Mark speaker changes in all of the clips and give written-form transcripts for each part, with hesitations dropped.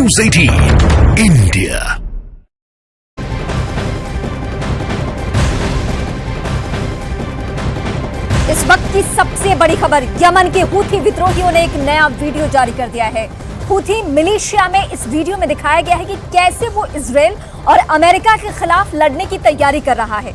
Speaker 1: News 18 India।
Speaker 2: इस वक्त की सबसे बड़ी खबर, यमन के हूथी विद्रोहियों ने एक नया वीडियो जारी कर दिया है। हूथी मिलिशिया में इस वीडियो में दिखाया गया है कि कैसे वो इजराइल और अमेरिका के खिलाफ लड़ने की तैयारी कर रहा है।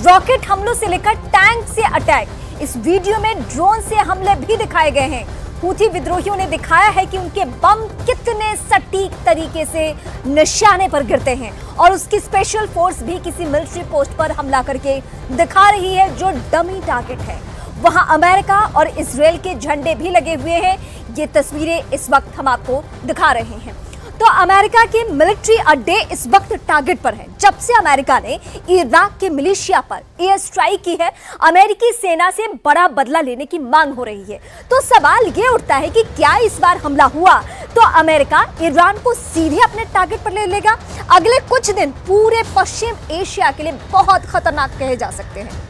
Speaker 2: रॉकेट हमलों से लेकर टैंक से अटैक, इस वीडियो में ड्रोन से हमले भी दिखाए गए हैं। हूथी विद्रोहियों ने दिखाया है कि उनके बम कितने सटीक तरीके से निशाने पर गिरते हैं और उसकी स्पेशल फोर्स भी किसी मिलिट्री पोस्ट पर हमला करके दिखा रही है जो डमी टारगेट है। वहां अमेरिका और इजराइल के झंडे भी लगे हुए हैं। ये तस्वीरें इस वक्त हम आपको दिखा रहे हैं। तो अमेरिका के मिलिट्री अड्डे इस वक्त टारगेट पर हैं। जब से अमेरिका ने इराक के मिलिशिया पर एयर स्ट्राइक की है, अमेरिकी सेना से बड़ा बदला लेने की मांग हो रही है। तो सवाल ये उठता है कि क्या इस बार हमला हुआ तो अमेरिका ईरान को सीधे अपने टारगेट पर ले लेगा? अगले कुछ दिन पूरे पश्चिम एशिया के लिए बहुत खतरनाक कहे जा सकते हैं।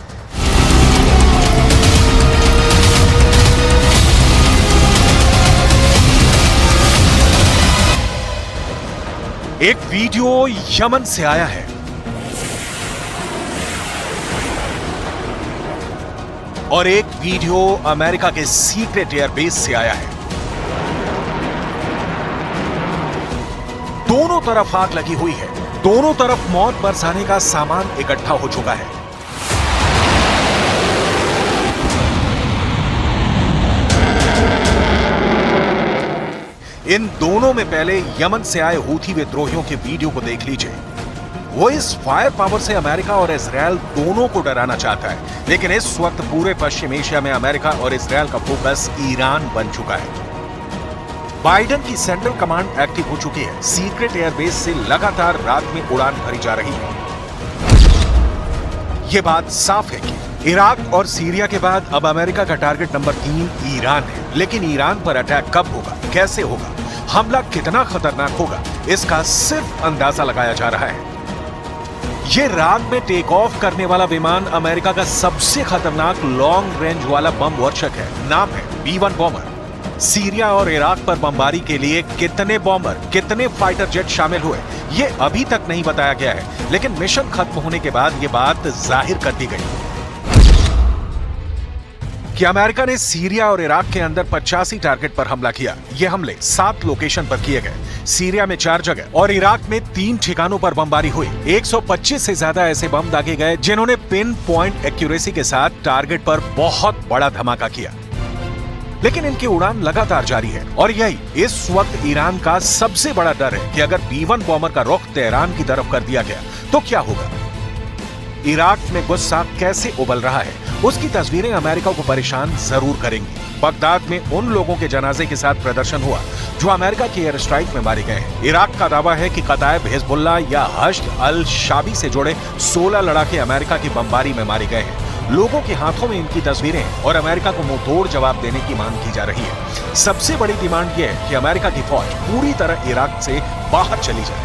Speaker 3: एक वीडियो यमन से आया है। और एक वीडियो अमेरिका के सीक्रेट एयरबेस से आया है। दोनों तरफ आग लगी हुई है, दोनों तरफ मौत बरसाने का सामान इकट्ठा हो चुका है। इन दोनों में पहले यमन से आए हूथी विद्रोहियों के वीडियो को देख लीजिए। वो इस फायर पावर से अमेरिका और इजराइल दोनों को डराना चाहता है, लेकिन इस वक्त पूरे पश्चिम एशिया में अमेरिका और इजराइल का फोकस ईरान बन चुका है। बाइडेन की सेंट्रल कमांड एक्टिव हो चुकी है। सीक्रेट एयरबेस से लगातार रात में उड़ान भरी जा रही है। यह बात साफ है कि इराक और सीरिया के बाद अब अमेरिका का टारगेट नंबर 3 ईरान है। लेकिन ईरान पर अटैक कब होगा, कैसे होगा, हमला कितना खतरनाक होगा, इसका सिर्फ अंदाजा लगाया जा रहा है। यह रात में टेक ऑफ करने वाला विमान अमेरिका का सबसे खतरनाक लॉन्ग रेंज वाला बम वर्षक है। नाम है B-1 बॉम्बर। सीरिया और इराक पर बमबारी के लिए कितने बॉम्बर, कितने फाइटर जेट शामिल हुए, यह अभी तक नहीं बताया गया है, लेकिन मिशन खत्म होने के बाद यह बात जाहिर कर दी गई कि अमेरिका ने सीरिया और इराक के अंदर 85 टारगेट पर हमला किया। ये हमले 7 लोकेशन पर किए गए। सीरिया में 4 जगह और इराक में 3 ठिकानों पर बमबारी हुई। 125 से ज्यादा ऐसे बम दागे गए जिन्होंने पिन पॉइंट एक्यूरेसी के साथ टारगेट पर बहुत बड़ा धमाका किया। लेकिन इनकी उड़ान लगातार जारी है और यही इस वक्त ईरान का सबसे बड़ा डर है कि अगर B-1 बॉम्बर का रुख तेहरान की तरफ कर दिया गया तो क्या होगा। इराक में गुस्सा कैसे उबल रहा है, उसकी तस्वीरें अमेरिका को परेशान जरूर करेंगी। बगदाद में उन लोगों के जनाजे के साथ प्रदर्शन हुआ जो अमेरिका की एयर स्ट्राइक में मारे गए हैं। इराक का दावा है कि कतायब हिजबुल्लाह या हश्द अल शाबी से जुड़े 16 लड़ाके अमेरिका की बमबारी में मारे गए हैं। लोगों के हाथों में इनकी तस्वीरें और अमेरिका को मुंहतोड़ जवाब देने की मांग की जा रही है। सबसे बड़ी डिमांड यह है कि अमेरिका की फौज पूरी तरह इराक से बाहर चली जाए।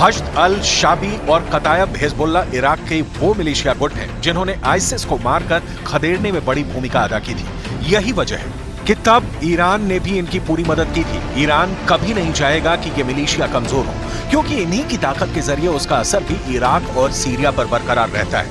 Speaker 3: हश्द अल शाबी और कतायब हिजबुल्लाह इराक के वो मिलिशिया गुट हैं जिन्होंने आईसिस को मारकर खदेड़ने में बड़ी भूमिका अदा की थी। यही वजह है कि तब ईरान ने भी इनकी पूरी मदद की थी। ईरान कभी नहीं चाहेगा कि ये मिलिशिया कमजोर हो, क्योंकि इन्हीं की ताकत के जरिए उसका असर भी इराक और सीरिया पर बरकरार रहता है।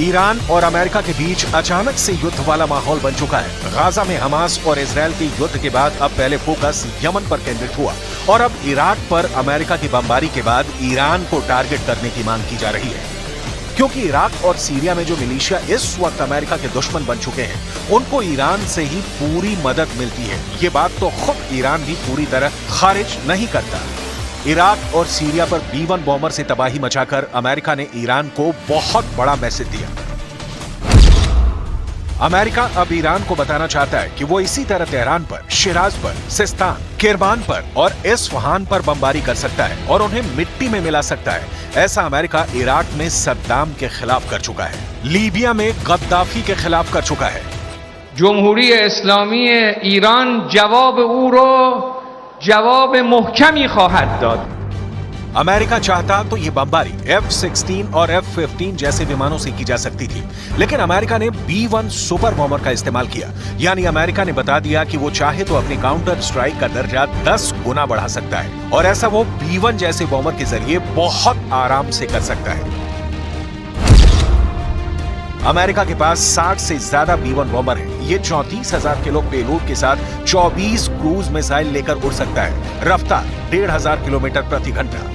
Speaker 3: ईरान और अमेरिका के बीच अचानक से युद्ध वाला माहौल बन चुका है। गाजा में हमास और इजराइल के युद्ध के बाद अब पहले फोकस यमन पर केंद्रित हुआ और अब इराक पर अमेरिका की बमबारी के बाद ईरान को टारगेट करने की मांग की जा रही है, क्योंकि इराक और सीरिया में जो मिलिशिया इस वक्त अमेरिका के दुश्मन बन चुके हैं, उनको ईरान से ही पूरी मदद मिलती है। ये बात तो खुद ईरान भी पूरी तरह खारिज नहीं करता। इराक और सीरिया पर B-1 बॉम्बर से तबाही मचाकर अमेरिका ने ईरान को बहुत बड़ा मैसेज दिया। अमेरिका अब ईरान को बताना चाहता है कि वो इसी तरह तेहरान पर, शिराज पर, सिस्तान, किरमान पर और इस्फहान पर बमबारी कर सकता है और उन्हें मिट्टी में मिला सकता है। ऐसा अमेरिका इराक में सद्दाम के खिलाफ कर चुका है, लीबिया में गद्दाफी के खिलाफ कर चुका है।
Speaker 4: जमहूरी इस्लामी ईरान जवाब ओ रो जवाब मुहकमी ख्वाहद दाद।
Speaker 3: अमेरिका चाहता तो ये बमबारी F-16 और F-15 जैसे विमानों से की जा सकती थी, लेकिन अमेरिका ने B-1 सुपर बॉम्बर का इस्तेमाल किया। यानी अमेरिका ने बता दिया कि वो चाहे तो अपनी काउंटर स्ट्राइक का दर्जा 10 गुना बढ़ा सकता है और ऐसा वो B-1 जैसे बॉम्बर के जरिए बहुत आराम से कर सकता है। अमेरिका के पास 60 से ज्यादा B-1 बॉम्बर है। ये 34,000 किलो पेलोड के साथ 24 क्रूज मिसाइल लेकर उड़ सकता है। रफ्तार 1,500 किलोमीटर प्रति घंटा।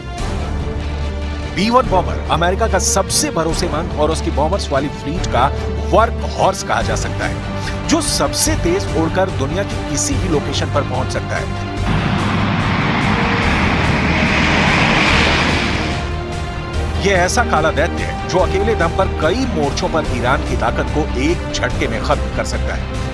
Speaker 3: B-1 बॉम्बर अमेरिका का सबसे भरोसेमंद और उसकी बॉम्बर्स वाली फ्लीट का वर्क हॉर्स कहा जा सकता है, जो सबसे तेज उड़कर दुनिया की किसी भी लोकेशन पर पहुंच सकता है। यह ऐसा काला दैत्य है जो अकेले दम पर कई मोर्चों पर ईरान की ताकत को एक झटके में खत्म कर सकता है।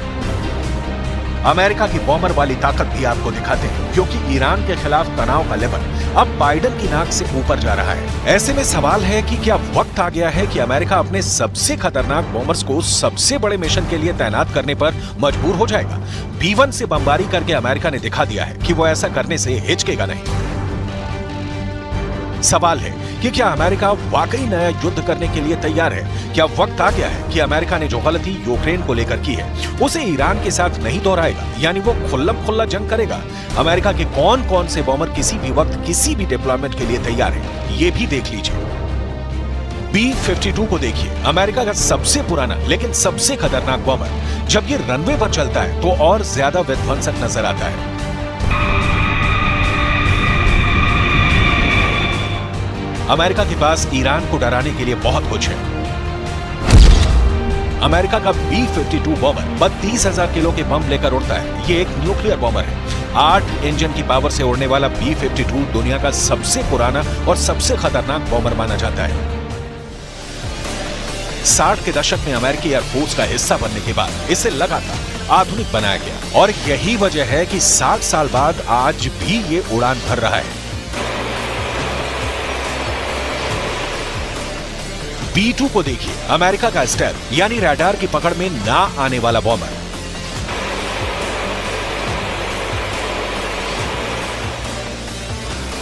Speaker 3: अमेरिका की बॉम्बर वाली ताकत भी आपको दिखाते हैं, क्योंकि ईरान के खिलाफ तनाव का लेवल अब बाइडेन की नाक से ऊपर जा रहा है। ऐसे में सवाल है कि क्या वक्त आ गया है कि अमेरिका अपने सबसे खतरनाक बॉम्बर्स को सबसे बड़े मिशन के लिए तैनात करने पर मजबूर हो जाएगा। B-1 से बमबारी करके अमेरिका ने दिखा दिया है कि वो ऐसा करने से हिचकेगा नहीं। सवाल है कि क्या अमेरिका वाकई नया युद्ध करने के लिए तैयार है? क्या वक्त आ गया है कि अमेरिका ने जो गलती यूक्रेन को लेकर की है उसे ईरान के साथ नहीं दोहराएगा, यानी वो खुल्लम खुल्ला जंग करेगा? अमेरिका के कौन कौन से बॉम्बर किसी भी वक्त किसी भी डिप्लॉयमेंट के लिए तैयार है, ये भी देख लीजिए। B-52 को देखिए, अमेरिका का सबसे पुराना लेकिन सबसे खतरनाक बॉम्बर। जब ये रनवे पर चलता है तो और ज्यादा विध्वंसक नजर आता है। अमेरिका के पास ईरान को डराने के लिए बहुत कुछ है। अमेरिका का B-52 बॉम्बर 32,000 किलो के बम लेकर उड़ता है। ये एक न्यूक्लियर बॉम्बर है। 8 इंजन की पावर से उड़ने वाला B-52 दुनिया का सबसे पुराना और सबसे खतरनाक बॉम्बर माना जाता है। 60 के दशक में अमेरिकी एयरफोर्स का हिस्सा बनने के बाद इसे लगातार आधुनिक बनाया गया और यही वजह है कि 60 साल बाद आज भी ये उड़ान भर रहा है। B-2 को देखिए, अमेरिका का स्टेल्थ यानी रडार की पकड़ में ना आने वाला बॉम्बर।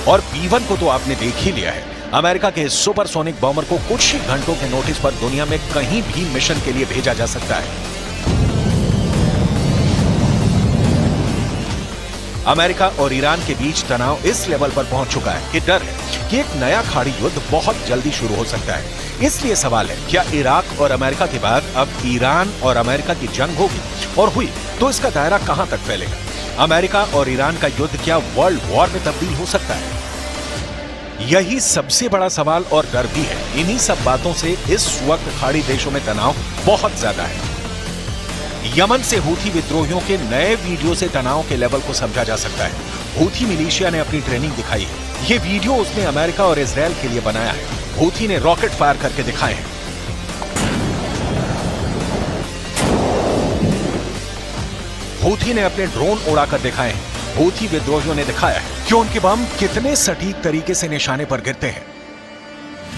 Speaker 3: और B-1 को तो आपने देख ही लिया है। अमेरिका के सुपरसोनिक बॉम्बर को कुछ ही घंटों के नोटिस पर दुनिया में कहीं भी मिशन के लिए भेजा जा सकता है। अमेरिका और ईरान के बीच तनाव इस लेवल पर पहुंच चुका है कि डर है कि एक नया खाड़ी युद्ध बहुत जल्दी शुरू हो सकता है। इसलिए सवाल है, क्या इराक और अमेरिका के बाद अब ईरान और अमेरिका की जंग होगी, और हुई तो इसका दायरा कहां तक फैलेगा? अमेरिका और ईरान का युद्ध क्या वर्ल्ड वॉर में तब्दील हो सकता है? यही सबसे बड़ा सवाल और डर भी है। इन्हीं सब बातों से इस वक्त खाड़ी देशों में तनाव बहुत ज्यादा है। यमन से हूथी विद्रोहियों के नए वीडियो से तनाव के लेवल को समझा जा सकता है। हूथी मिलिशिया ने अपनी ट्रेनिंग दिखाई है। ये वीडियो उसने अमेरिका और इजराइल के लिए बनाया है। हूथी ने रॉकेट फायर करके दिखाए हैं। हूथी ने अपने ड्रोन उड़ाकर दिखाए हैं। हूथी विद्रोहियों ने दिखाया है कि उनके बम कितने सटीक तरीके से निशाने पर गिरते हैं।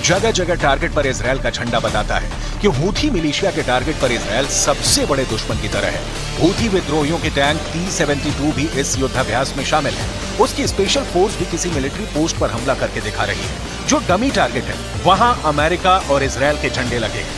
Speaker 3: जगह जगह टारगेट पर इजराइल का झंडा बताता है कि हूथी मिलिशिया के टारगेट पर इजराइल सबसे बड़े दुश्मन की तरह है। हूथी विद्रोहियों के टैंक T-72 भी इस युद्धाभ्यास में शामिल है। उसकी स्पेशल फोर्स भी किसी मिलिट्री पोस्ट पर हमला करके दिखा रही है। जो डमी टारगेट है वहां अमेरिका और इजराइल के झंडे लगे हैं।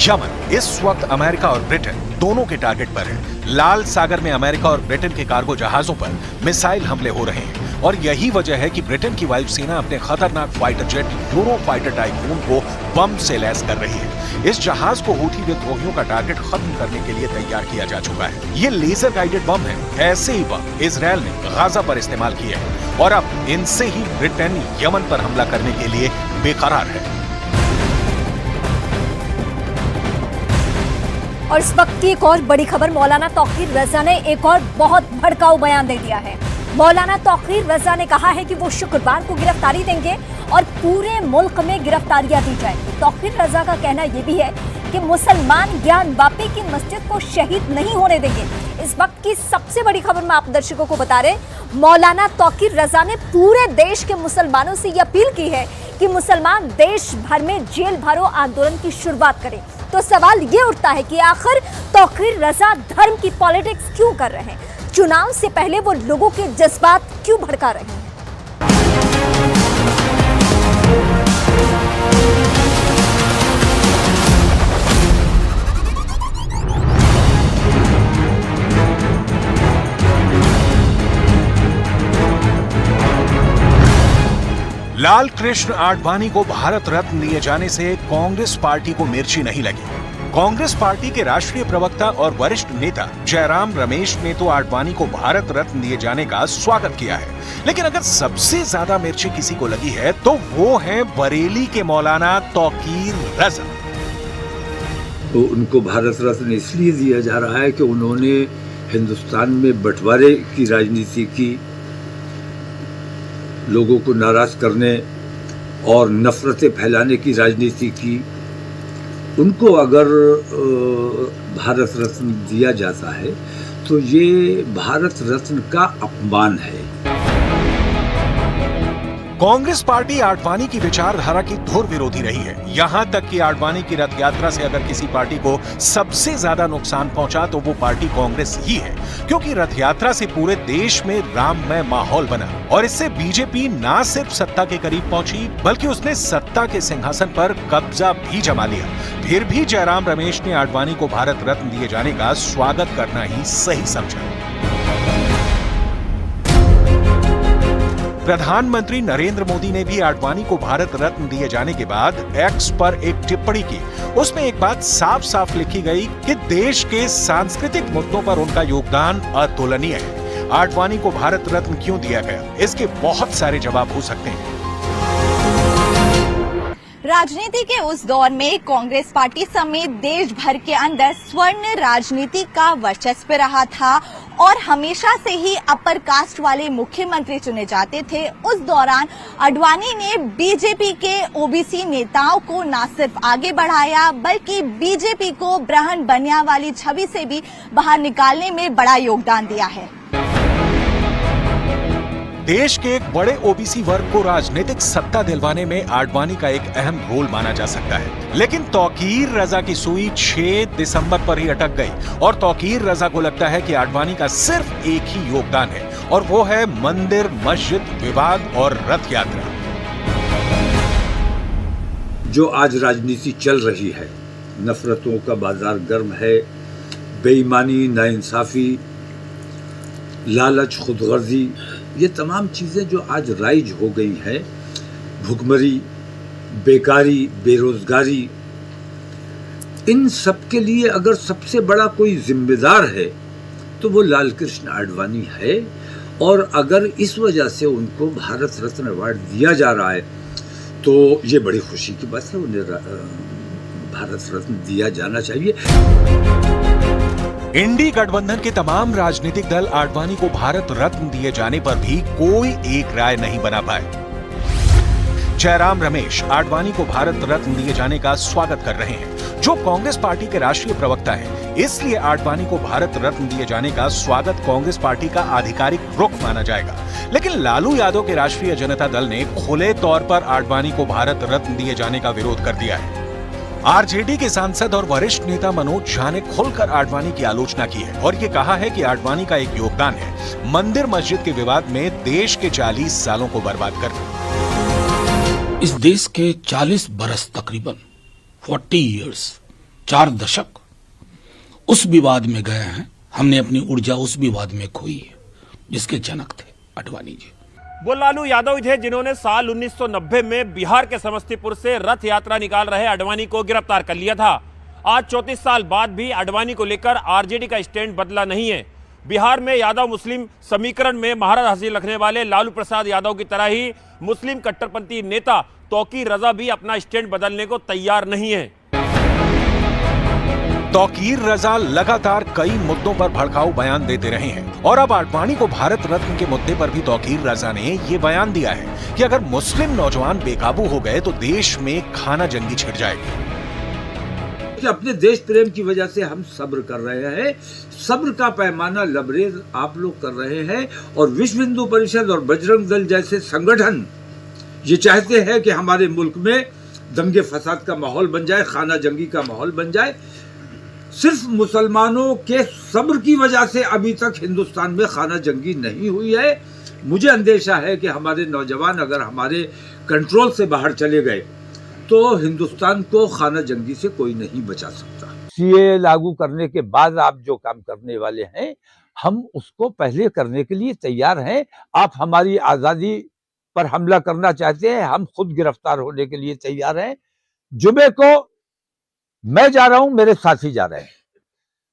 Speaker 3: यमन इस वक्त अमेरिका और ब्रिटेन दोनों के टारगेट पर है। लाल सागर में अमेरिका और ब्रिटेन के कार्गो जहाजों पर मिसाइल हमले हो रहे हैं और यही वजह है कि ब्रिटेन की वायुसेना अपने खतरनाक fighter jet euro fighter typhoon को बम से लैस कर रही है। इस जहाज को हूथी विद्रोहियों का टारगेट खत्म करने के लिए तैयार किया जा चुका है। ये लेजर गाइडेड बम है। ऐसे ही बम इजराइल ने गाजा पर इस्तेमाल किए हैं और अब इनसे ही ब्रिटेन यमन पर हमला करने के लिए बेकरार है।
Speaker 2: और इस वक्त की एक और बड़ी खबर, मौलाना तौकीर रजा ने एक और बहुत भड़काऊ बयान दे दिया है। मौलाना तौकीर रजा ने कहा है कि वो शुक्रवार को गिरफ्तारी देंगे और पूरे मुल्क में गिरफ्तारियां दी जाएंगी। तौकीर रजा का कहना यह भी है कि मुसलमान ज्ञानवापी की मस्जिद को शहीद नहीं होने देंगे। इस वक्त की सबसे बड़ी खबर में आप दर्शकों को बता रहे, मौलाना तौकीर रजा ने पूरे देश के मुसलमानों से यह अपील की है कि मुसलमान देश भर में जेल भरो आंदोलन की शुरुआत करें। तो सवाल ये उठता है कि आखिर तौकीर रजा धर्म की पॉलिटिक्स क्यों कर रहे हैं? चुनाव से पहले वो लोगों के जज्बात क्यों भड़का रहे हैं?
Speaker 3: लाल कृष्ण आडवाणी को भारत रत्न दिए जाने से कांग्रेस पार्टी को मिर्ची नहीं लगी। कांग्रेस पार्टी के राष्ट्रीय प्रवक्ता और वरिष्ठ नेता जयराम रमेश ने तो आडवाणी को भारत रत्न दिए जाने का स्वागत किया है, लेकिन अगर सबसे ज्यादा मिर्ची किसी को लगी है तो वो है बरेली के मौलाना तौकीर रजा।
Speaker 5: तो उनको भारत रत्न इसलिए दिया जा रहा है कि उन्होंने हिंदुस्तान में बंटवारे की राजनीति की, लोगों को नाराज करने और नफरतें फैलाने की राजनीति की। उनको अगर भारत रत्न दिया जाता है तो ये भारत रत्न का अपमान है।
Speaker 3: कांग्रेस पार्टी आडवाणी की विचारधारा की धुर विरोधी रही है। यहां तक कि आडवाणी की रथ यात्रा से अगर किसी पार्टी को सबसे ज्यादा नुकसान पहुंचा तो वो पार्टी कांग्रेस ही है, क्योंकि रथ यात्रा से पूरे देश में राममय माहौल बना और इससे बीजेपी ना सिर्फ सत्ता के करीब पहुंची बल्कि उसने सत्ता के सिंहासन पर कब्जा भी जमा लिया। फिर भी जयराम रमेश ने आडवाणी को भारत रत्न दिए जाने का स्वागत करना ही सही समझा। प्रधानमंत्री नरेंद्र मोदी ने भी आडवाणी को भारत रत्न दिए जाने के बाद एक्स पर एक टिप्पणी की। उसमें एक बात साफ साफ लिखी गई कि देश के सांस्कृतिक मुद्दों पर उनका योगदान अतुलनीय है। आडवाणी को भारत रत्न क्यों दिया गया, इसके बहुत सारे जवाब हो सकते हैं।
Speaker 6: राजनीति के उस दौर में कांग्रेस पार्टी समेत देश भर के अंदर स्वर्ण राजनीति का वर्चस्व रहा था और हमेशा से ही अपर कास्ट वाले मुख्यमंत्री चुने जाते थे। उस दौरान आडवाणी ने बीजेपी के ओबीसी नेताओं को न सिर्फ आगे बढ़ाया बल्कि बीजेपी को ब्राह्मण बनिया वाली छवि से भी बाहर निकालने में बड़ा योगदान दिया है।
Speaker 3: देश के एक बड़े ओबीसी वर्ग को राजनीतिक सत्ता दिलवाने में आडवाणी का एक अहम रोल माना जा सकता है, लेकिन तौकीर रजा की सुई 6 दिसंबर पर ही अटक गई और तौकीर रजा को लगता है कि आडवाणी का सिर्फ एक ही योगदान है और वो है मंदिर मस्जिद विवाद और रथ यात्रा।
Speaker 5: जो आज राजनीति चल रही है, नफरतों का बाजार गर्म है, बेईमानी, नाइंसाफी, लालच, खुदगर्जी, ये तमाम चीज़ें जो आज राइज हो गई हैं, भुखमरी, बेकारी, बेरोजगारी, इन सब के लिए अगर सबसे बड़ा कोई जिम्मेदार है तो वो लाल कृष्ण आडवाणी है। और अगर इस वजह से उनको भारत रत्न अवार्ड दिया जा रहा है तो ये बड़ी खुशी की बात है, उन्हें भारत रत्न दिया जाना चाहिए।
Speaker 3: इंडी गठबंधन के तमाम राजनीतिक दल आडवाणी को भारत रत्न दिए जाने पर भी कोई एक राय नहीं बना पाए। जयराम रमेश आडवाणी को भारत रत्न दिए जाने का स्वागत कर रहे हैं, जो कांग्रेस पार्टी के राष्ट्रीय प्रवक्ता हैं। इसलिए आडवाणी को भारत रत्न दिए जाने का स्वागत कांग्रेस पार्टी का आधिकारिक रुख माना जाएगा। लेकिन लालू यादव के राष्ट्रीय जनता दल ने खुले तौर पर आडवाणी को भारत रत्न दिए जाने का विरोध कर दिया है। आरजेडी के सांसद और वरिष्ठ नेता मनोज झा ने खुलकर आडवाणी की आलोचना की है और ये कहा है कि आडवाणी का एक योगदान है मंदिर मस्जिद के विवाद में देश के 40 सालों को बर्बाद करना।
Speaker 7: इस देश के 40 बरस, तकरीबन 40 इयर्स, 4 दशक उस विवाद में गए हैं। हमने अपनी ऊर्जा उस विवाद में खोई है जिसके जनक थे आडवाणी जी।
Speaker 8: वो लालू यादव थे जिन्होंने साल 1990 में बिहार के समस्तीपुर से रथ यात्रा निकाल रहे आडवाणी को गिरफ्तार कर लिया था। आज 34 साल बाद भी आडवाणी को लेकर आरजेडी का स्टैंड बदला नहीं है। बिहार में यादव मुस्लिम समीकरण में महारत हासिल रखने वाले लालू प्रसाद यादव की तरह ही मुस्लिम कट्टरपंथी नेता तौकीर रजा भी अपना स्टैंड बदलने को तैयार नहीं है।
Speaker 3: तौकीर रजा लगातार कई मुद्दों पर भड़काऊ बयान देते रहे हैं और अब आडवाणी को भारत रत्न के मुद्दे पर भी तौकीर रजा ने ये बयान दिया है कि अगर मुस्लिम नौजवान बेकाबू हो गए तो देश में खाना जंगी छिड़ जाएगी।
Speaker 5: अपने देश प्रेम की वजह से हम सब्र कर रहे हैं, सब्र का पैमाना लबरेज आप लोग कर रहे हैं। और विश्व हिंदू परिषद और बजरंग दल जैसे संगठन ये चाहते हैं कि हमारे मुल्क में दंगे फसाद का माहौल बन जाए, खाना जंगी का माहौल बन जाए। सिर्फ मुसलमानों के सब्र की वजह से अभी तक हिंदुस्तान में खाना जंगी नहीं हुई है। मुझे अंदेशा है कि हमारे नौजवान अगर हमारे कंट्रोल से बाहर चले गए तो हिंदुस्तान को खाना जंगी से कोई नहीं बचा सकता। सीए लागू करने के बाद आप जो काम करने वाले हैं हम उसको पहले करने के लिए तैयार हैं। आप हमारी आज़ादी पर हमला करना चाहते हैं, हम खुद गिरफ्तार होने के लिए तैयार हैं। जुमे को मैं जा रहा हूं, मेरे साथी जा रहे हैं।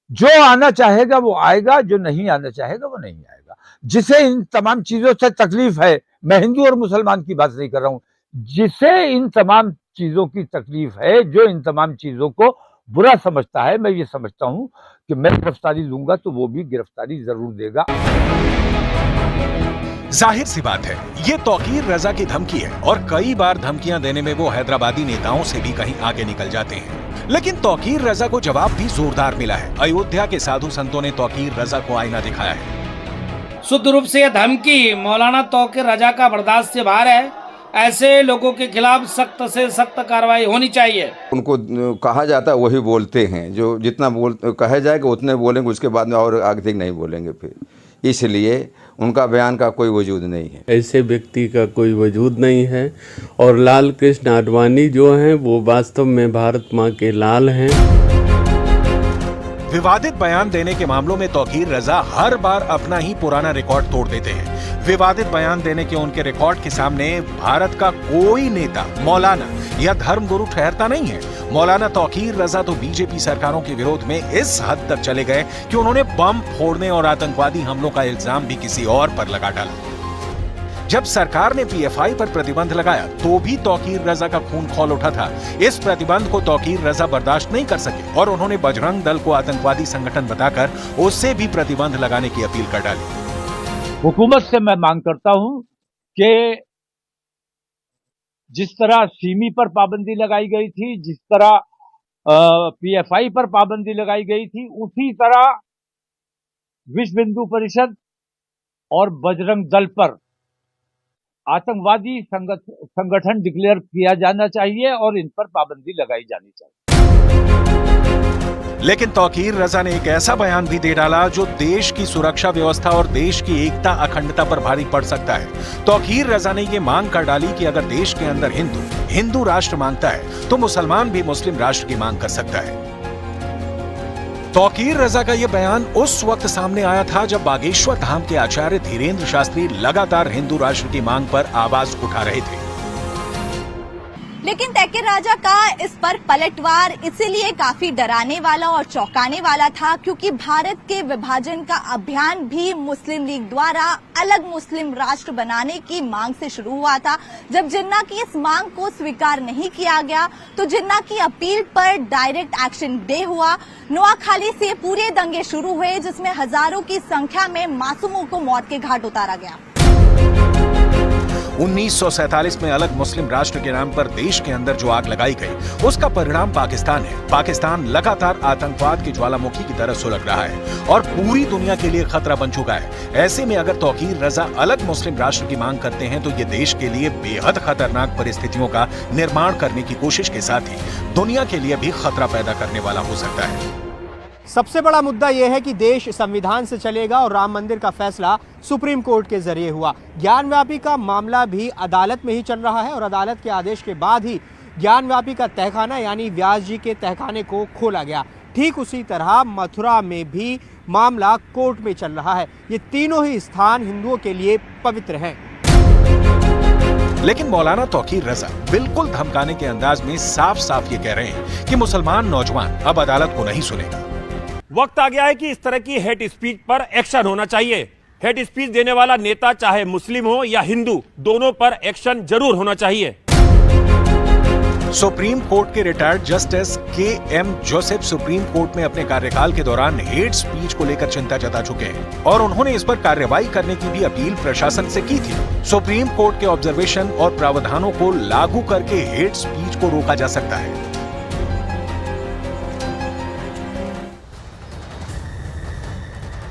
Speaker 5: जो आना चाहेगा वो आएगा, जो नहीं आना चाहेगा वो नहीं आएगा। जिसे इन तमाम चीजों से तकलीफ है, मैं हिंदू और मुसलमान की बात नहीं कर रहा हूं, जिसे इन तमाम चीजों की तकलीफ है, जो इन तमाम चीजों को बुरा समझता है, मैं ये समझता हूं कि मैं गिरफ्तारी लूंगा तो वो भी गिरफ्तारी जरूर देगा।
Speaker 3: जाहिर सी बात है ये तौकीर रजा की धमकी है और कई बार धमकियां देने में वो हैदराबादी नेताओं से भी कहीं आगे निकल जाते हैं। लेकिन तौकीर रजा को जवाब भी जोरदार मिला है। अयोध्या के साधु संतों ने तौकीर रजा को आईना दिखाया है।
Speaker 9: शुद्ध रूप से यह धमकी मौलाना तौकीर रजा का बर्दाश्त से बाहर है। ऐसे लोगों के खिलाफ सख्त से सख्त कार्रवाई होनी चाहिए।
Speaker 10: उनको कहा जाता है वही बोलते हैं, जो जितना कहा जाएगा उतने बोलेंगे, उसके बाद में और आगे नहीं बोलेंगे फिर, इसलिए उनका बयान का कोई वजूद नहीं है।
Speaker 11: ऐसे व्यक्ति का कोई वजूद नहीं है और लाल कृष्ण आडवाणी जो हैं वो वास्तव में भारत माँ के लाल हैं।
Speaker 3: विवादित बयान देने के मामलों में तौकीर रजा हर बार अपना ही पुराना रिकॉर्ड तोड़ देते हैं। विवादित बयान देने के उनके रिकॉर्ड के सामने भारत का कोई नेता मौलाना या धर्मगुरु ठहरता नहीं है। मौलाना तौकीर रजा तो बीजेपी सरकारों के विरोध में इस हद तक चले गए कि उन्होंने बम फोड़ने और आतंकवादी हमलों का इल्जाम भी किसी और पर लगा डाला। जब सरकार ने पीएफआई पर प्रतिबंध लगाया तो भी तौकीर रजा का खून खौल उठा था। इस प्रतिबंध को तौकीर रजा बर्दाश्त नहीं कर सके और उन्होंने बजरंग दल को आतंकवादी संगठन बताकर उससे भी प्रतिबंध लगाने की अपील कर डाली।
Speaker 5: हुकूमत से मैं मांग करता हूं कि जिस तरह सिमी पर पाबंदी लगाई गई थी, जिस तरह पीएफआई पर पाबंदी लगाई गई थी, उसी तरह विश्व हिंदू परिषद और बजरंग दल पर आतंकवादी संगठन डिक्लेयर किया जाना चाहिए और इन पर पाबंदी लगाई जानी चाहिए।
Speaker 3: लेकिन तौकीर रजा ने एक ऐसा बयान भी दे डाला जो देश की सुरक्षा व्यवस्था और देश की एकता अखंडता पर भारी पड़ सकता है। तौकीर रजा ने ये मांग कर डाली कि अगर देश के अंदर हिंदू राष्ट्र मांगता है तो मुसलमान भी मुस्लिम राष्ट्र की मांग कर सकता है। तौकीर रजा का यह बयान उस वक्त सामने आया था जब बागेश्वर धाम के आचार्य धीरेन्द्र शास्त्री लगातार हिंदू राष्ट्र की मांग पर आवाज उठा रहे थे।
Speaker 6: लेकिन तौकीर रजा का इस पर पलटवार इसीलिए काफी डराने वाला और चौंकाने वाला था क्योंकि भारत के विभाजन का अभियान भी मुस्लिम लीग द्वारा अलग मुस्लिम राष्ट्र बनाने की मांग से शुरू हुआ था। जब जिन्ना की इस मांग को स्वीकार नहीं किया गया तो जिन्ना की अपील पर डायरेक्ट एक्शन डे हुआ। नोआखाली से पूरे दंगे शुरू हुए जिसमें हजारों की संख्या में मासूमों को मौत के घाट उतारा गया।
Speaker 3: 1947 में अलग मुस्लिम राष्ट्र के नाम पर देश के अंदर जो आग लगाई गई उसका परिणाम पाकिस्तान है। पाकिस्तान लगातार आतंकवाद की ज्वालामुखी की तरह सुलग रहा है और पूरी दुनिया के लिए खतरा बन चुका है। ऐसे में अगर तौकीर रजा अलग मुस्लिम राष्ट्र की मांग करते हैं तो ये देश के लिए बेहद खतरनाक परिस्थितियों का निर्माण करने की कोशिश के साथ ही दुनिया के लिए भी खतरा पैदा करने वाला हो सकता है।
Speaker 12: सबसे बड़ा मुद्दा यह है कि देश संविधान से चलेगा और राम मंदिर का फैसला सुप्रीम कोर्ट के जरिए हुआ। ज्ञानव्यापी का मामला भी अदालत में ही चल रहा है और अदालत के आदेश के बाद ही ज्ञानव्यापी का तहखाना यानी व्यास जी के तहखाने को खोला गया। ठीक उसी तरह मथुरा में भी मामला कोर्ट में चल रहा है। ये तीनों ही स्थान हिंदुओं के लिए पवित्र हैं।
Speaker 3: लेकिन मौलाना तौकीर रजा बिल्कुल धमकाने के अंदाज में साफ साफ ये कह रहे हैं कि मुसलमान नौजवान अब अदालत को नहीं सुनेगा।
Speaker 8: वक्त आ गया है कि इस तरह की हेट स्पीच पर एक्शन होना चाहिए। हेट स्पीच देने वाला नेता चाहे मुस्लिम हो या हिंदू, दोनों पर एक्शन जरूर होना चाहिए।
Speaker 3: सुप्रीम कोर्ट के retired justice KM. Joseph supreme court में अपने कार्यकाल के दौरान हेट स्पीच को लेकर चिंता जता चुके हैं और उन्होंने इस पर कार्रवाई करने की भी अपील प्रशासन से की थी। सुप्रीम कोर्ट के ऑब्जर्वेशन और प्रावधानों को लागू करके हेट स्पीच को रोका जा सकता है।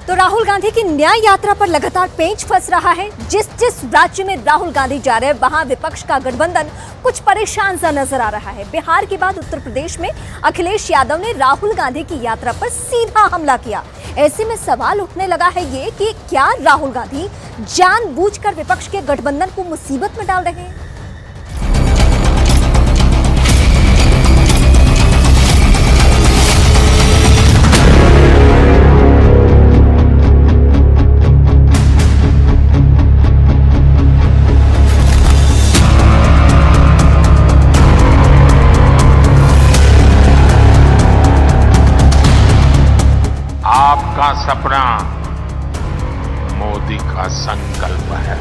Speaker 2: तो राहुल गांधी की न्याय यात्रा पर लगातार पेंच फंस रहा है। जिस जिस राज्य में राहुल गांधी जा रहे हैं वहां विपक्ष का गठबंधन कुछ परेशान सा नजर आ रहा है। बिहार के बाद उत्तर प्रदेश में अखिलेश यादव ने राहुल गांधी की यात्रा पर सीधा हमला किया। ऐसे में सवाल उठने लगा है ये कि क्या राहुल गांधी जानबूझकर विपक्ष के गठबंधन को मुसीबत में डाल रहे हैं?
Speaker 13: आपका सपना मोदी का संकल्प है।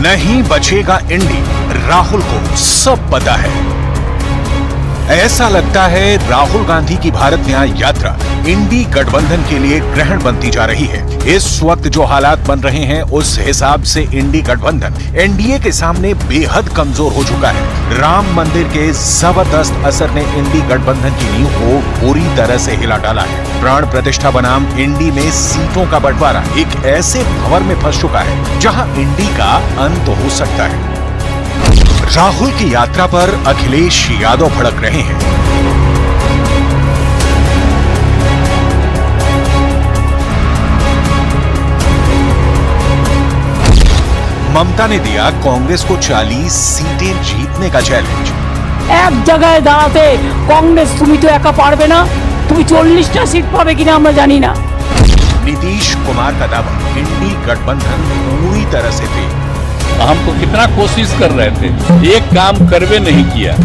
Speaker 3: नहीं बचेगा इंडी, राहुल को सब पता है। ऐसा लगता है राहुल गांधी की भारत न्याय यात्रा इंडी गठबंधन के लिए ग्रहण बनती जा रही है। इस वक्त जो हालात बन रहे हैं उस हिसाब से इंडी गठबंधन एनडीए के सामने बेहद कमजोर हो चुका है। राम मंदिर के जबरदस्त असर ने इंडी गठबंधन की नींव को पूरी तरह से हिला डाला है। प्राण प्रतिष्ठा बनाम इंडी में सीटों का बंटवारा एक ऐसे भंवर में फंस चुका है जहां इंडी का अंत हो सकता है। राहुल की यात्रा पर अखिलेश यादव भड़क रहे हैं। ममता ने दिया कांग्रेस को 40 सीटें जीतने का चैलेंज।
Speaker 14: एक जगह दाঁড়াতে कांग्रेस তুমি তো একা পারবে না, তুমি 40টা सीट পাবে কিনা আমরা জানি না।
Speaker 3: नीतीश कुमार का दावा इंडी गठबंधन पूरी तरह से फेल।
Speaker 15: हम तो कितना कोशिश कर रहे थे, एक काम करवे नहीं किया।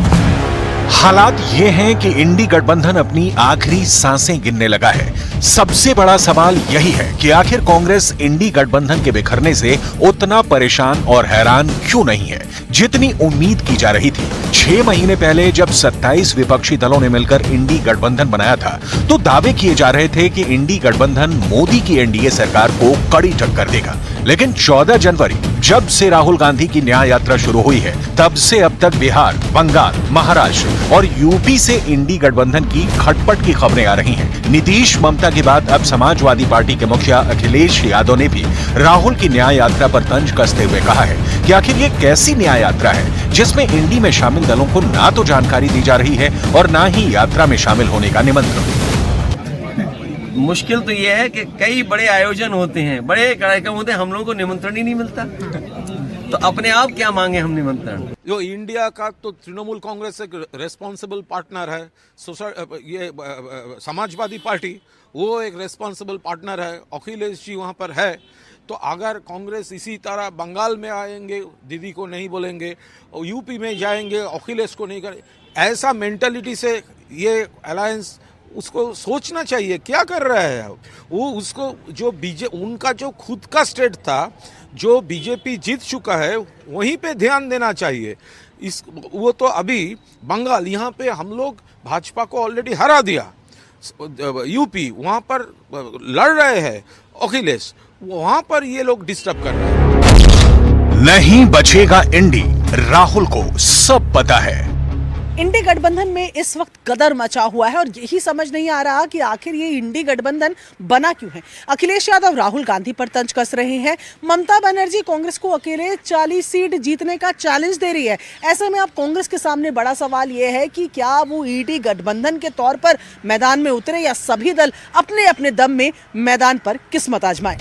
Speaker 3: हालात ये हैं कि इंडी गठबंधन अपनी आखिरी सांसें गिनने लगा है। सबसे बड़ा सवाल यही है कि आखिर कांग्रेस इंडी गठबंधन के बिखरने से उतना परेशान और हैरान क्यों नहीं है जितनी उम्मीद की जा रही थी। 6 महीने पहले जब 27 विपक्षी दलों ने मिलकर इंडी गठबंधन बनाया था तो दावे किए जा रहे थे कि इंडी गठबंधन मोदी की एनडीए सरकार को कड़ी टक्कर देगा। लेकिन 14 जनवरी जब से राहुल गांधी की न्याय यात्रा शुरू हुई है तब से अब तक बिहार, बंगाल, महाराष्ट्र और यूपी से इंडी गठबंधन की खटपट की खबरें आ रही हैं। नीतीश ममता के बाद अब समाजवादी पार्टी के मुखिया अखिलेश यादव ने भी राहुल की न्याय यात्रा पर तंज कसते हुए कहा है कि आखिर ये कैसी न्याय यात्रा है जिसमें इंडी में शामिल दलों को ना तो जानकारी दी जा रही है और ना ही यात्रा में शामिल होने का निमंत्रण।
Speaker 16: मुश्किल तो यह है कि कई बड़े आयोजन होते हैं, बड़े कार्यक्रम होते हैं, हम लोगों को निमंत्रण ही नहीं मिलता, तो अपने आप क्या मांगे हम निमंत्रण।
Speaker 17: जो इंडिया का तो तृणमूल कांग्रेस एक रेस्पॉन्सिबल पार्टनर है, ये समाजवादी पार्टी वो एक रेस्पॉन्सिबल पार्टनर है, अखिलेश जी वहाँ पर है। तो अगर कांग्रेस इसी तरह बंगाल में आएंगे दीदी को नहीं बोलेंगे और यूपी में जाएंगे अखिलेश को नहीं करें, ऐसा मेंटालिटी से ये अलायंस उसको सोचना चाहिए क्या कर रहा है वो। उसको जो उनका जो खुद का स्टेट था जो बीजेपी जीत चुका है वहीं पे ध्यान देना चाहिए। वो तो अभी बंगाल यहाँ पे हम लोग भाजपा को ऑलरेडी हरा दिया, यूपी वहाँ पर लड़ रहे हैं अखिलेश, वहाँ पर ये लोग डिस्टर्ब कर रहे हैं।
Speaker 3: नहीं बचेगा इंडी, राहुल को सब पता है।
Speaker 18: इंडी गठबंधन में इस वक्त कदर मचा हुआ है और यही समझ नहीं आ रहा कि आखिर ये इंडी गठबंधन बना क्यों है। अखिलेश यादव राहुल गांधी पर तंज कस रहे हैं, ममता बनर्जी कांग्रेस को अकेले 40 सीट जीतने का चैलेंज दे रही है। ऐसे में अब कांग्रेस के सामने बड़ा सवाल ये है कि क्या वो इंडी गठबंधन के तौर पर मैदान में उतरे या सभी दल अपने अपने दम में मैदान पर किस्मत आजमाए।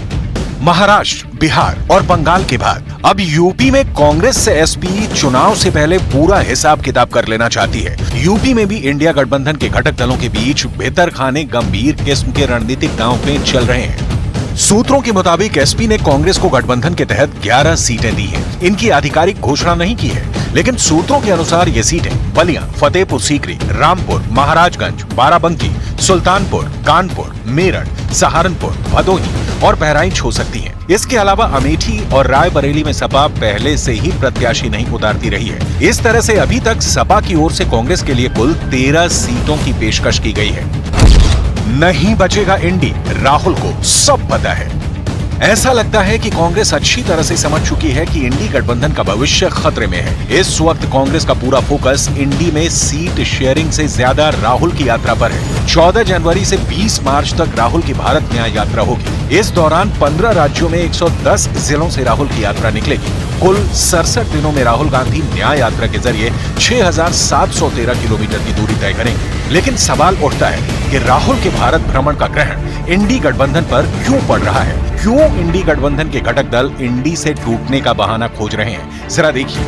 Speaker 3: महाराष्ट्र, बिहार और बंगाल के बाद अब यूपी में कांग्रेस से एसपी चुनाव से पहले पूरा हिसाब किताब कर लेना चाहती है। यूपी में भी इंडिया गठबंधन के घटक दलों के बीच भीतर खाने गंभीर किस्म के रणनीतिक दांव पेच चल रहे हैं। सूत्रों के मुताबिक एसपी ने कांग्रेस को गठबंधन के तहत 11 सीटें दी हैं। इनकी आधिकारिक घोषणा नहीं की है, लेकिन सूत्रों के अनुसार ये सीटें बलिया, फतेहपुर सीकरी, रामपुर, महाराजगंज, बाराबंकी, सुल्तानपुर, कानपुर, मेरठ, सहारनपुर, भदोही और बहराइच हो सकती हैं। इसके अलावा अमेठी और रायबरेली में सपा पहले से ही प्रत्याशी नहीं उतारती रही है। इस तरह से अभी तक सपा की ओर से कांग्रेस के लिए कुल 13 सीटों की पेशकश की गई है। नहीं बचेगा इंडी, राहुल को सब पता है। ऐसा लगता है कि कांग्रेस अच्छी तरह से समझ चुकी है कि इंडी गठबंधन का भविष्य खतरे में है। इस वक्त कांग्रेस का पूरा फोकस इंडी में सीट शेयरिंग से ज्यादा राहुल की यात्रा पर है। 14 जनवरी से 20 मार्च तक राहुल की भारत न्याय यात्रा होगी। इस दौरान 15 राज्यों में 110 जिलों से राहुल की यात्रा निकलेगी। कुल 67 दिनों में राहुल गांधी न्याय यात्रा के जरिए 6,713 किलोमीटर की दूरी तय करेंगे। लेकिन सवाल उठता है कि राहुल के भारत भ्रमण का ग्रहण इंडी गठबंधन पर क्यों पड़ रहा है? क्यों इंडी गठबंधन के घटक दल इंडी से टूटने का बहाना खोज रहे हैं? जरा देखिए।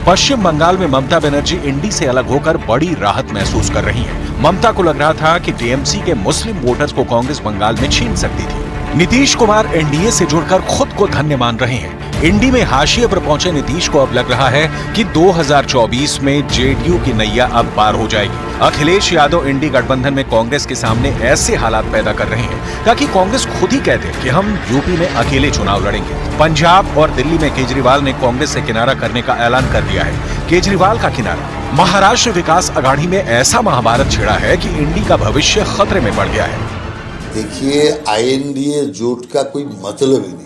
Speaker 3: पश्चिम बंगाल में ममता बनर्जी इंडी से अलग होकर बड़ी राहत महसूस कर रही हैं। ममता को लग रहा था कि टीएमसी के मुस्लिम वोटर्स को कांग्रेस बंगाल में छीन सकती थी। नीतीश कुमार एनडीए से जुड़कर खुद को धन्य मान रहे हैं। इंडी में हाशिए पर पहुंचे नीतीश को अब लग रहा है कि 2024 में जेडीयू की नैया अब पार हो जाएगी। अखिलेश यादव इंडी गठबंधन में कांग्रेस के सामने ऐसे हालात पैदा कर रहे हैं ताकि कांग्रेस खुद ही कह दे कि हम यूपी में अकेले चुनाव लड़ेंगे। पंजाब और दिल्ली में केजरीवाल ने कांग्रेस से किनारा करने का ऐलान कर दिया है। केजरीवाल का किनारा। महाराष्ट्र विकास अघाड़ी में ऐसा महाभारत छिड़ा है कि इंडी का भविष्य खतरे में पड़ गया है।
Speaker 1: देखिए, आईएनडीए जोट का कोई मतलब ही नहीं है।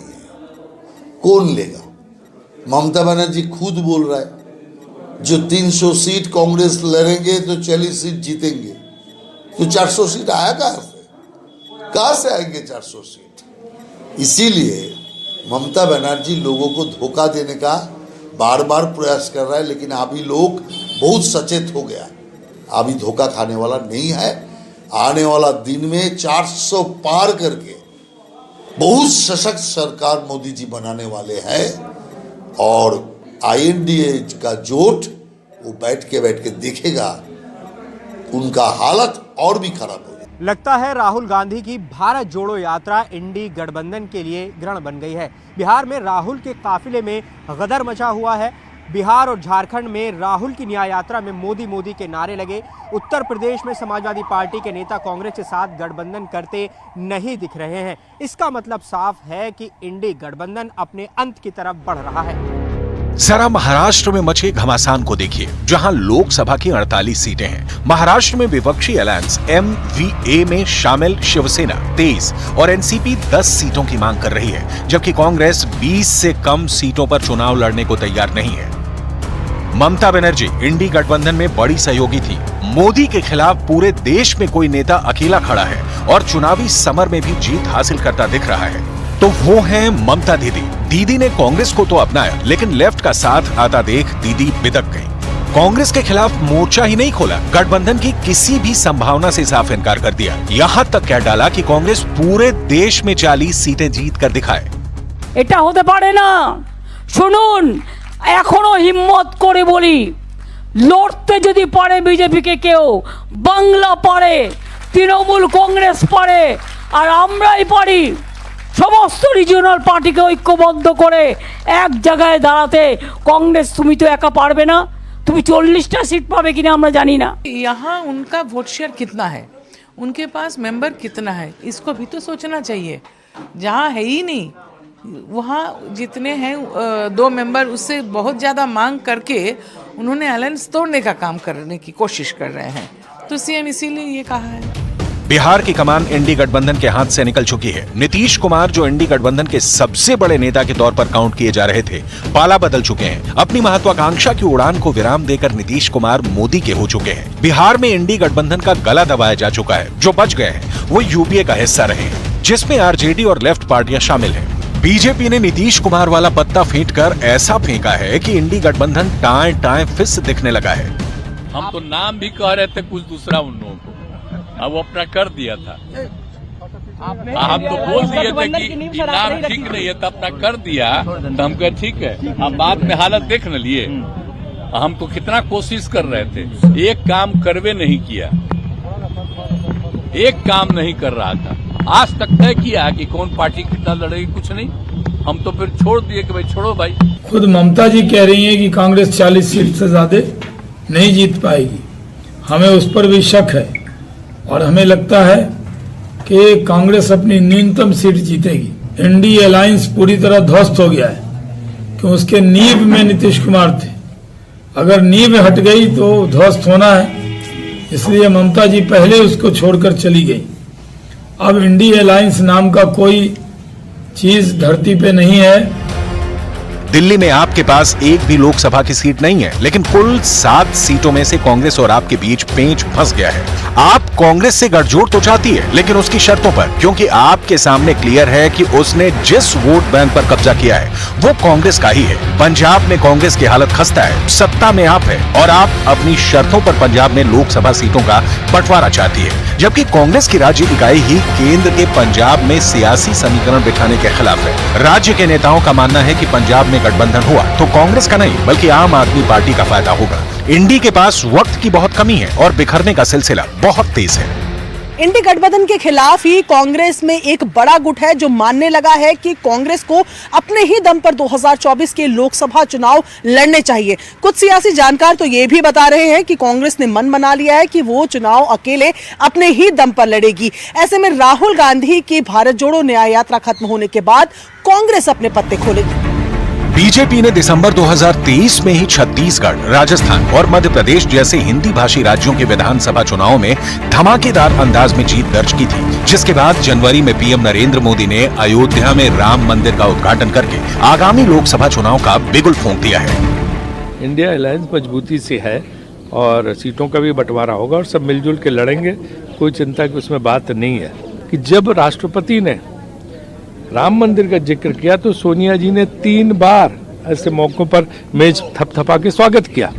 Speaker 1: कौन लेगा? ममता बनर्जी खुद बोल रहा है जो 300 सीट कांग्रेस लड़ेंगे तो 40 सीट जीतेंगे। तो 400 सीट आया कहां से आएंगे 400 सीट? इसीलिए ममता बनर्जी लोगों को धोखा देने का बार बार प्रयास कर रहा है, लेकिन अभी लोग बहुत सचेत हो गया। अभी धोखा खाने वाला नहीं है। आने वाला दिन में 400 पार करके बहुत सशक्त सरकार मोदी जी बनाने वाले हैं और आईएनडीए का जोट वो बैठ के देखेगा, उनका हालत और भी खराब होगी।
Speaker 12: लगता है राहुल गांधी की भारत जोड़ो यात्रा इंडी गठबंधन के लिए ग्रहण बन गई है। बिहार में राहुल के काफिले में गदर मचा हुआ है। बिहार और झारखंड में राहुल की न्याय यात्रा में मोदी मोदी के नारे लगे। उत्तर प्रदेश में समाजवादी पार्टी के नेता कांग्रेस के साथ गठबंधन करते नहीं दिख रहे हैं। इसका मतलब साफ है कि इंडी गठबंधन अपने अंत की तरफ बढ़ रहा है।
Speaker 3: जरा महाराष्ट्र में मचे घमासान को देखिए, जहां लोकसभा की 48 सीटें हैं। महाराष्ट्र में विपक्षी अलायंस MVA में शामिल शिवसेना 23 और एनसीपी 10 सीटों की मांग कर रही है, जबकि कांग्रेस 20 से कम सीटों पर चुनाव लड़ने को तैयार नहीं है। ममता बनर्जी इंडी गठबंधन में बड़ी सहयोगी थी। मोदी के खिलाफ पूरे देश में कोई नेता अकेला खड़ा है और चुनावी समर में भी जीत हासिल करता दिख रहा है तो वो है ममता दीदी। दीदी ने कांग्रेस को तो अपनाया, लेकिन लेफ्ट का साथ आता देख दीदी बिदक गई। कांग्रेस के खिलाफ मोर्चा ही नहीं खोला, गठबंधन की किसी भी संभावना से साफ इनकार कर दिया। यहाँ तक कह डाला कि कांग्रेस पूरे देश में 40 सीटें जीत कर दिखाए।
Speaker 14: এটা হতে পারে না। শুনুন, এখনো হিম্মত করে বলি, লড়তে যদি পারে বিজেপিকে কেউ, বাংলা পারে, তৃণমূল কংগ্রেস পারে, আর আমরাই পারি সমস্ত রিজিওনাল পার্টিকে ঐক্যবদ্ধ করে এক জায়গায় দাঁড়াতে। কংগ্রেস তুমি তো একা পারবে না, তুমি 40টা सीट पावे किना আমরা জানি না।
Speaker 19: यहाँ उनका वोट शेयर कितना है, उनके पास मेंबर कितना है, इसको भी तो सोचना चाहिए। जहाँ है ही नहीं, वहाँ जितने हैं 2 मेंबर, उससे बहुत ज़्यादा मांग करके उन्होंने अलायंस तोड़ने का काम करने की कोशिश कर रहे हैं। तो सीएम इसीलिए ये कहा है।
Speaker 3: बिहार की कमान इंडी गठबंधन के हाथ से निकल चुकी है। नीतीश कुमार, जो इंडी गठबंधन के सबसे बड़े नेता के तौर पर काउंट किए जा रहे थे, पाला बदल चुके हैं। अपनी महत्वाकांक्षा की उड़ान को विराम देकर नीतीश कुमार मोदी के हो चुके हैं। बिहार में इंडी गठबंधन का गला दबाया जा चुका है। जो बच गए हैं वो यूपीए का हिस्सा रहे हैं, जिसमें आरजेडी और लेफ्ट पार्टियां शामिल हैं। बीजेपी ने नीतीश कुमार वाला पत्ता फेंटकर ऐसा फेंका है कि इंडी गठबंधन टाएं टाएं फिस दिखने लगा है।
Speaker 15: हम तो नाम भी कह रहे थे कुछ दूसरा उन लोगों को, अब वो अपना कर दिया था। हम तो बोल दिए थे कि नाम ठीक नहीं है, तो अपना कर दिया, तो हम कहे ठीक है। अब बाद में हालत देख न लिए। हम तो कितना कोशिश कर रहे थे, एक काम करवे नहीं किया, एक काम नहीं कर रहा था। आज तक तय किया है कि कौन पार्टी कितना लड़ेगी, कुछ नहीं। हम तो फिर छोड़ दिए कि भाई छोड़ो भाई।
Speaker 7: खुद ममता जी कह रही हैं कि कांग्रेस 40 सीट से ज्यादा नहीं जीत पाएगी। हमें उस पर भी शक है और हमें लगता है कि कांग्रेस अपनी न्यूनतम सीट जीतेगी। इंडी अलायंस पूरी तरह ध्वस्त हो गया है कि उसके नींव में नीतीश कुमार थे। अगर नींव हट गई तो ध्वस्त होना है, इसलिए ममता जी पहले उसको छोड़कर चली गई। अब इंडी अलायंस नाम का कोई चीज धरती पे नहीं है।
Speaker 3: दिल्ली में आपके पास एक भी लोकसभा की सीट नहीं है, लेकिन कुल 7 सीटों में से कांग्रेस और आपके बीच पेंच फंस गया है। आप कांग्रेस से गठजोड़ तो चाहती है, लेकिन उसकी शर्तों पर, क्योंकि आपके सामने क्लियर है कि उसने जिस वोट बैंक पर कब्जा किया है वो कांग्रेस का ही है। पंजाब में कांग्रेस की हालत खस्ता है, सत्ता में आप है और आप अपनी शर्तों पर पंजाब में लोकसभा सीटों का बंटवारा चाहती है, जबकि कांग्रेस की राज्य इकाई ही केंद्र के पंजाब में सियासी समीकरण बिठाने के खिलाफ है। राज्य के नेताओं का मानना है कि पंजाब में गठबंधन हुआ तो कांग्रेस का नहीं बल्कि आम आदमी पार्टी का फायदा होगा। इंडी के पास वक्त की बहुत कमी है और बिखरने का सिलसिला बहुत तेज है।
Speaker 18: इंडी गठबंधन के खिलाफ ही कांग्रेस में एक बड़ा गुट है जो मानने लगा है कि कांग्रेस को अपने ही दम पर 2024 के लोकसभा चुनाव लड़ने चाहिए। कुछ सियासी जानकार तो ये भी बता रहे हैं कि कांग्रेस ने मन बना लिया है कि वो चुनाव अकेले अपने ही दम पर लड़ेगी। ऐसे में राहुल गांधी की भारत जोड़ो न्याय यात्रा खत्म होने के बाद कांग्रेस अपने पत्ते खोलेगी।
Speaker 3: बीजेपी ने दिसंबर 2023 में ही छत्तीसगढ़, राजस्थान और मध्य प्रदेश जैसे हिंदी भाषी राज्यों के विधानसभा चुनाव में धमाकेदार अंदाज में जीत दर्ज की थी, जिसके बाद जनवरी में पीएम नरेंद्र मोदी ने अयोध्या में राम मंदिर का उद्घाटन करके आगामी लोकसभा चुनाव का बिगुल फूंक दिया है।
Speaker 20: इंडिया अलायंस मजबूती से है और सीटों का भी बंटवारा होगा और सब मिलजुल के लड़ेंगे, कोई चिंता की उसमें बात नहीं है। कि जब राष्ट्रपति ने राम मंदिर का जिक्र किया तो सोनिया जी ने 3 बार ऐसे मौकों पर मेज थपथपा के स्वागत किया।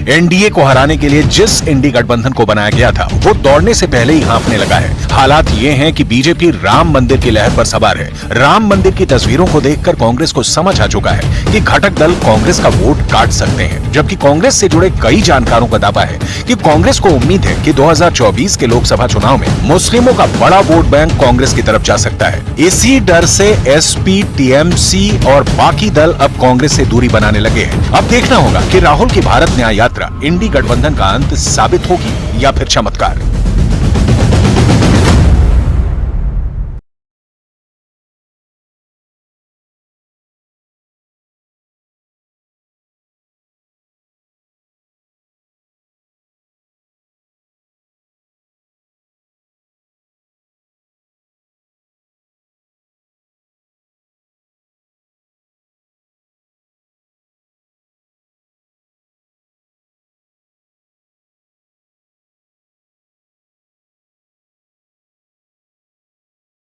Speaker 3: एनडीए को हराने के लिए जिस इंडी गठबंधन को बनाया गया था वो दौड़ने से पहले ही हाँफने लगा है। हालात ये हैं कि बीजेपी राम मंदिर की लहर पर सवार है। राम मंदिर की तस्वीरों को देखकर कांग्रेस को समझ आ चुका है कि घटक दल कांग्रेस का वोट काट सकते हैं, जबकि कांग्रेस से जुड़े कई जानकारों का दावा है कि कांग्रेस को उम्मीद है कि 2024 के लोकसभा चुनाव में मुस्लिमों का बड़ा वोट बैंक कांग्रेस की तरफ जा सकता है। इसी डर से एसपी, टीएमसी और बाकी दल अब कांग्रेस से दूरी बनाने लगे हैं। अब देखना होगा कि राहुल की भारत न्याय यात्रा इंडी गठबंधन का अंत साबित होगी या फिर चमत्कार।